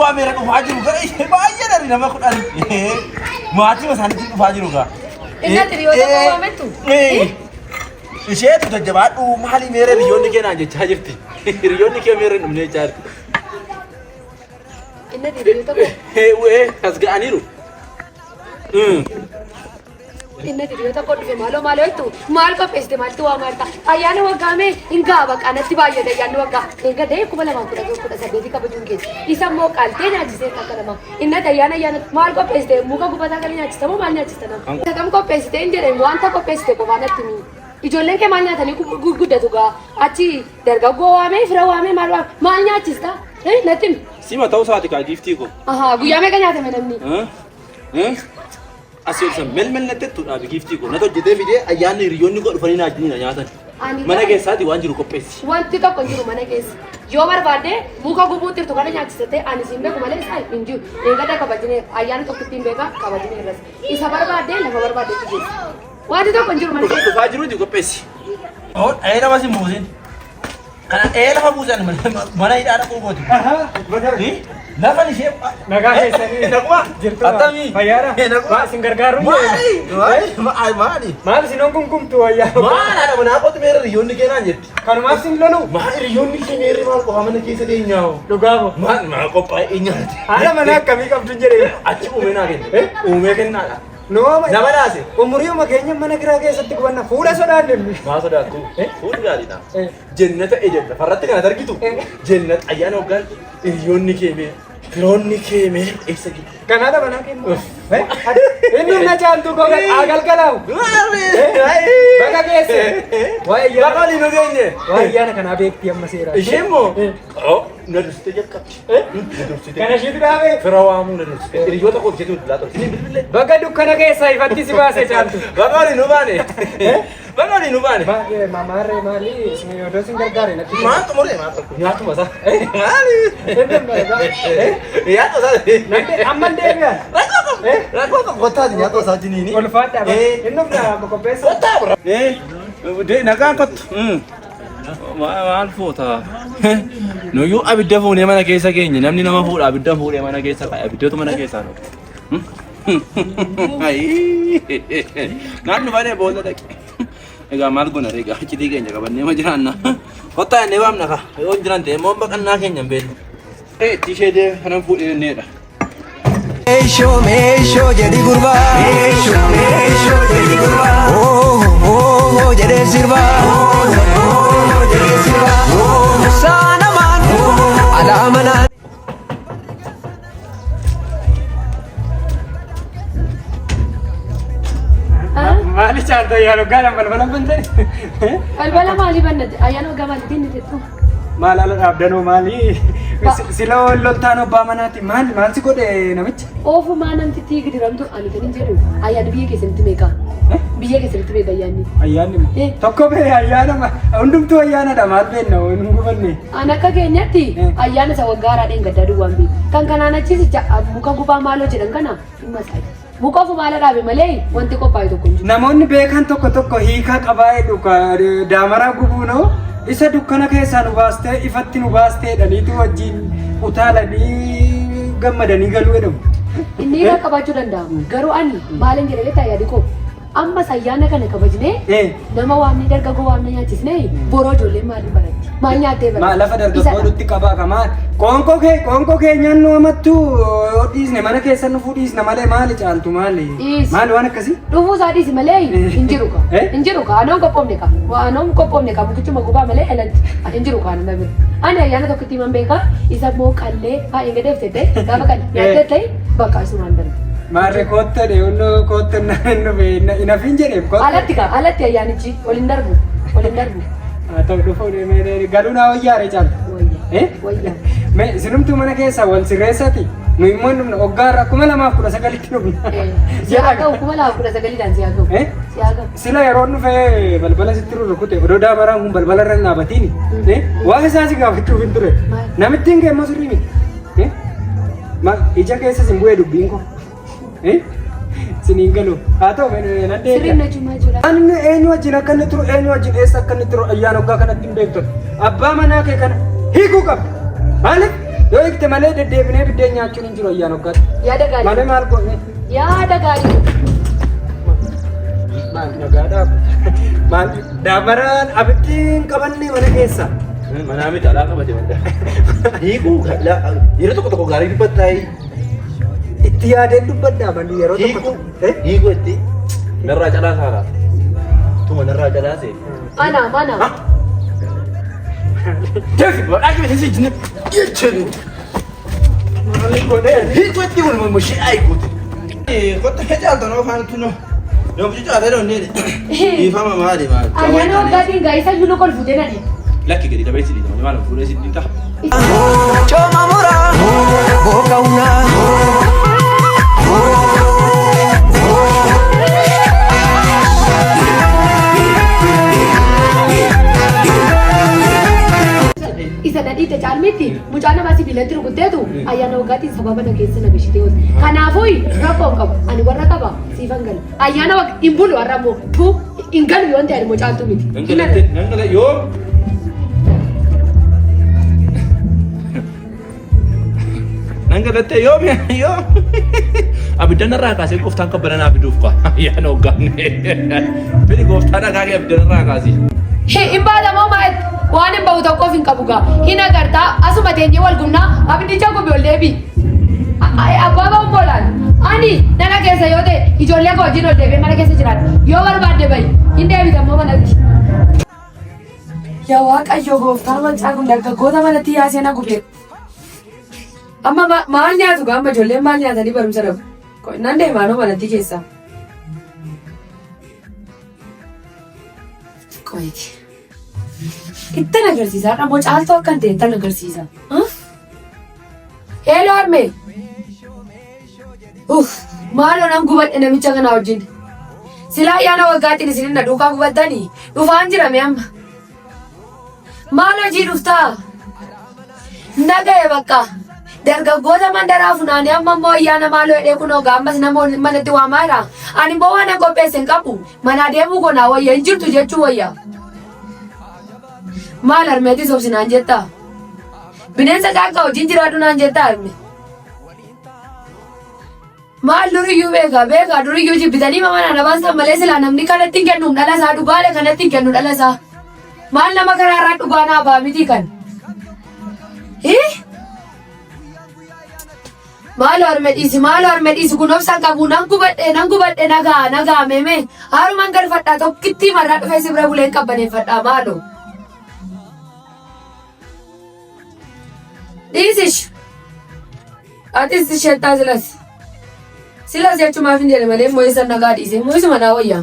waa meera dhufaa jiru gara baay'ee dari nama kudhan maatii isaaniitiin dhufaa jiru gaa. Inni hiriyoota koo waamettu. Isheetu jajjabaadhu maali meera hiriyoonni kee naan jechaa jirti. Hiriyoonni kee meera hin dhumne jechaa jirti. Inni hiriyoota koo. As ga'aniiru. Inni hiriyoota koo dhufe maaloo jettu maal qopheessite maaltu waa maalta ayyaana waggaamee hin gaaba qaanatti baay'ate ayyaanni waggaa eega ta'e 2018 kabajuun keessa isa immoo qaaltee nyaachisee akka nama inni ayyaana maal qopheessite muka gubataa kan nyaachista moo maal nyaachista nama isa kam qopheessite hin jedheen wanta qopheessite qofaa natti himi ijoolleen kee maal nyaatanii guddatu gaa achi dargaggoo waamee fira waamee maal nyaachista natti himi. Sima ta'uu isaati kaa giiftii koo. Guyyaa meeqa nyaatame namni. Asii olsan mel netteettuudha giiftii koo. Nata hojjetee fidee ayyaanni hiriyoonni koo dhufanii naajjiniina nyaatan. Mana keessaati waan jiru qopheessi. Wanti tokko hin jiru mana keessa. Yoo barbaadde muka gubuutti irtu kana nyaachisatee ani siin beeku malee isaa hin jiru. Eegada kabajinee ayyaana tokko ittiin beekaa kabajinee irras. Isa barbaadde lafa barbaadde itti geessi. Wanti tokko hin jiru mana keessa. Dhufaa jiruuti qopheessi. Nama si muusin. Kana lafa buusan mana hidhaa dhaquu gooti. Lafa ni ishee nagaa keessanii naquma jirtu attamii fayyaadha maa isin gargaaru maali isin onkunkumtu wayyaa maal haadha manaa qotu meerra hiriyoonni keenaan jetti kanumaaf sin lolu maa hiriyoonni kee meerri maal qofa mana keessa deenyaa'u dhugaamo maal qophaa'ee nyaate haadha manaa akkamii qabdu jedhee achi uumee naa kenna uumee kennaadha. Nama naase. Umuriuma keenya mana kiraa keessatti gubanna fuula sodaanne. Maa sodaattu? Fuulli gaariidha. Jennata ejjeta. Farratti kana argitu. Jennata ayyaana waggaan hiriyoonni keemee firoonni keemee eessa giddu. Kanaadha manaa kennu. Inni na caantu goga agalgalaawu. Baga keesse. Baga waliin nu geenye. Ayyaana kanaa beekti amma seera. Isheen moo? Na dursite jalqabdi. Kana ishiitu dhaabee. Fira waamuu na dursite. Hiriyoota koo bisheetu laata. Isin bilbilee. Baga dukkana keessaa ifatti si baase caantu. Baga waliin nu baane. Baga waliin nu baane. Mamarree maali? Isin yoo isin gargaare natti. Maa xumuree maa tokko. Nyaatuma isaa. Maali? Nyaatuma isaa. Amma deebi'an. Rakkoo qottaa nyaatuma isaa jiniini. Olfaadha. Inni of qopheessa. Qottaa bira. Nagaan kottu. Maal foota? Nuyyuu abidda fuunee mana keessa keenya namni nama fuudha abidda fuudhee mana keessa ka'e abiddatu mana keessaa nu. Naannu baadhee boolla dhaqe. Egaa maal goona egaa achitii keenya qabannee ma jiraanna. Kottaa inni baamna ka yoo jiran ta'e immoo baqannaa keenya hin beeknu. Tishee kanan fuudhee inneedha. Meesho jedhi gurbaa. Meesho jedhi gurbaa. Oh jedhee sirbaa. Saanamaan alaamanaan. Maali caantu ayyaana waggaa balbala bantee? Balbala maali bannate ayyaana waggaa maali dinni jettu? Maal ala dhaabdanoo maali? Sila loltaan abbaa manaati maal si godhe namichi? Oofumaa namti tiigi diramtu ani kan hin jedhu ayyaana biyya keessatti meeqa? Biyya keessatti meeqa ayyaanni? Ayyaanni tokko bee ayyaana hundumtuu ayyaanadha maal beenna hin gubanne. An akka keenyatti ayyaana isa waggaadhaa dheengaddaa duwwaan beeku. Kan kanaan achis muka gubaa maaloo jedhan kana dhimma isaa. Muka ofuma ala dhaabe malee wanti qophaa'e tokko hin jiru. Namoonni beekan tokko hiikaa qabaa jedhu daamaraa gubuunoo isa dukkana keessaa nu baastee ifatti nu baastee dhaniitu wajjin utaalanii gammadanii galuu jedhamu. Inni irraa qabaachuu danda'amu. Garuu ani maalin jedhee taayyaadhi koo amma ayyaana kana kabajnee nama waamni dargaggoo waamna nyaachisnee boroo ijoolleen maaliin baratti? Maal nyaattee baratti? Maal lafa dargaggoo nutti qabaa kamaan qoonqoo keenyaan nu amattu dhiisne mana keessa nu fuudhiisna malee maali caaltu maali? Maali waan akkasii? Dhufuu isaa dhiisi malee hin jiru ka. Hin jiru ka. Anoon qophoofne ka. Anoon qophoofne ka. Mukichuma gubaa malee alatti hin jiru ka nama bira. Ani ayyaana tokkotti himan beekaa isa immoo qallee baay'ee gadeefte gaafa qallee nyaattee ta'e bakka asumaan darba. Maarre kootta de unno kootta nanno be inafin jedhe kootta. Alatti ayyaanichi waliin darbu. Ta'u dhufuu deemee galuu naa wayyaare caaltu. Wayyaa. Mee sinumtuu mana keessa wal sirreessati nu immoo dhumna waggaarra 2019tti dhumna. Siyaa ga'u 2019dhaan siyaa ga'u. Sila yeroo dhufee balbala sitti rurrukute odoo daamaraan kun balbala irra dhaabatiin waan isaa si gaafachuuf hin ture. Namittiin kee immoo sirrii miti. Ija keessa sin bu'ee dubbiin koo. Siniin galu haa ta'u nadhee sirriin najumaa jira. Ani eenyu wajjin akka inni turu eenyu wajjin eessa akka inni turu ayyaana waggaa kanatti hin beektu. Abbaa manaa kee kana hiikuu qabda. Maaliif Yoo itti malee deddeebinee biddeen nyaachuun hin jiru ayyaana waggaatti. Yaada gaarii. Malee maal goone? Yaada gaarii. Maal nagaadhaaf? Maal daamaraan abiddiin qabanne mana keessa. Manaa miti alaa qabate wanta. Hiikuu yeroo tokko tokko gaarii dubbattaa itti yaadeen dubbaddaa manni yeroo tokko. Hiikuu itti narraa calaa saara. Tuma narraa calaa see. Mana. Deefi badhaa qabate si jinne jechuun. Maali godhee? Hiikuu itti wal mushii aayikuuti. Kotta hejaalta noo faana tunoo. Yoo mucii caalaa dha onnee dhiifama maali maali. Ayyaana waggaatiin gaa'isa yuuna kolfuutee nani. Lakki gadi dabee sidii tamani maal fuudhee sidii ta'a. Choma mura boca una Isa nadii ta caalmeetti mucaa namaa sibiilatti rukutteetu ayyaana waggaatiin sababa na keessa na bishitee oolti. Kanaafuu rakkoo qabu ani warra qaba siifan gala. Ayyaana hin bulu warra immoo tuu hin galu yoo ta'e immoo caaltu miti. Nangala yoo. Nangalattee yoo abidda narraa kaasee gooftaan kabbana naaf fiduuf qaba. Ayyaana waggaanne. Fedhi gooftaan dhagaa kee abidda narraa kaasee. Hin baalamoo maa'etti waan hin bahu tokkoof hin qabu gaa. Hin agartaa asuma teenyee wal gumnaa abiddicha gobe ol deebi. Abbaa ba'umboodhaan ani nana keessa yoo ta'e ijoollee koo wajjin ol deebi'ee mana keessa jiraadha. Yoo barbaadde bahi hin deebitammoo manatti. Yaa Waaqayyo gooftaan wancaa kun dargaggoota manatti yaasee na gubee. Amma maal nyaatu gaa amma ijoolleen maal nyaatanii barumsa dhabu. Nan deemaanoo manatti keessa. Qoyiti. Ittan agarsiisa har'a moo caaltuu akkan ta'e ittan agarsiisa. Heeloo harmee. Maaloo nan gubadhe namicha kana wajjin. Silaa ayyaana waggaatiin isin na duukaa gubattanii dhufaan jirame amma. Maal hojii dhuftaa? Naga'e bakka. Dargaggoota mandaraa funaanee amma immoo ayyaana maaloo hidhee kunoo gaammas namoonni manatti waamaa jira. Ani immoo waan qopheesse hin qabu. Mana deemuu konaa wayya hin jirtu jechuu wayya. Maal harmeetis obsinaan jettaa? Bineensa caakkaa wajjin jiraadhu naan jettaa harme? Maal duriyyuu beekaa duriyyuu jibbitanii mana nabaansan malee silaa namni kanatti hin kennuun dhala isaa dhugaalee kanatti hin kennu dhala isaa. Maal nama karaarraa dhugaa naa ba'a miti kan? Maaloo harme dhiisi kun obsaan qabu nan gubadhe nagaa meeme haarumaan galfadhaa tokkitti marraa dhufee si bira buleen qabbaneeffadhaa maaloo. Dhiisish atis isheettaa silas jechumaaf hin jedhe malee moo'isa nagaa dhiise moo'isuma naa wayyaa.